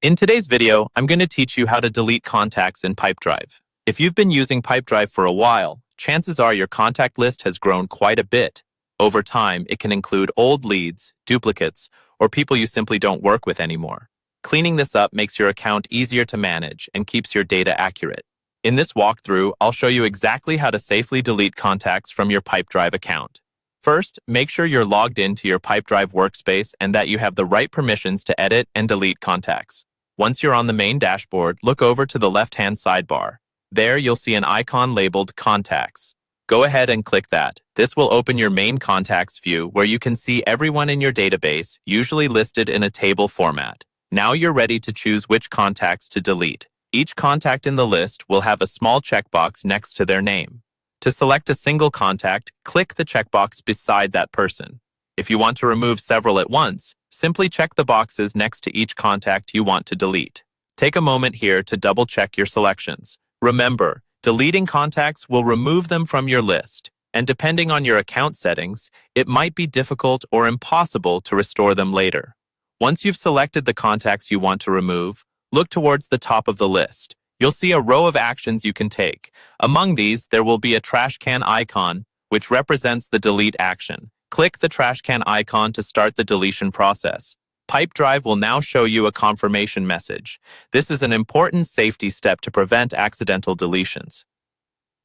In today's video, I'm going to teach you how to delete contacts in Pipedrive. If you've been using Pipedrive for a while, chances are your contact list has grown quite a bit. Over time, it can include old leads, duplicates, or people you simply don't work with anymore. Cleaning this up makes your account easier to manage and keeps your data accurate. In this walkthrough, I'll show you exactly how to safely delete contacts from your Pipedrive account. First, make sure you're logged into your Pipedrive workspace and that you have the right permissions to edit and delete contacts. Once you're on the main dashboard, look over to the left-hand sidebar. There, you'll see an icon labeled Contacts. Go ahead and click that. This will open your main contacts view where you can see everyone in your database, usually listed in a table format. Now you're ready to choose which contacts to delete. Each contact in the list will have a small checkbox next to their name. To select a single contact, click the checkbox beside that person. If you want to remove several at once, simply check the boxes next to each contact you want to delete. Take a moment here to double-check your selections. Remember, deleting contacts will remove them from your list, and depending on your account settings, it might be difficult or impossible to restore them later. Once you've selected the contacts you want to remove, look towards the top of the list. You'll see a row of actions you can take. Among these, there will be a trash can icon, which represents the delete action. Click the trash can icon to start the deletion process. Pipedrive will now show you a confirmation message. This is an important safety step to prevent accidental deletions.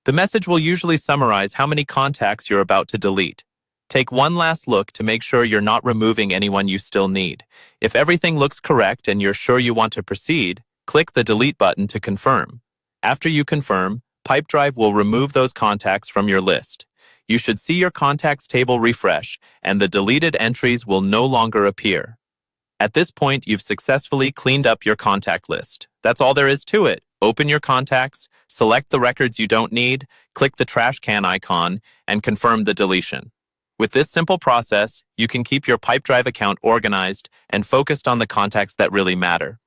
The message will usually summarize how many contacts you're about to delete. Take one last look to make sure you're not removing anyone you still need. If everything looks correct and you're sure you want to proceed, click the delete button to confirm. After you confirm, Pipedrive will remove those contacts from your list. You should see your contacts table refresh, and the deleted entries will no longer appear. At this point, you've successfully cleaned up your contact list. That's all there is to it. Open your contacts, select the records you don't need, click the trash can icon, and confirm the deletion. With this simple process, you can keep your Pipedrive account organized and focused on the contacts that really matter.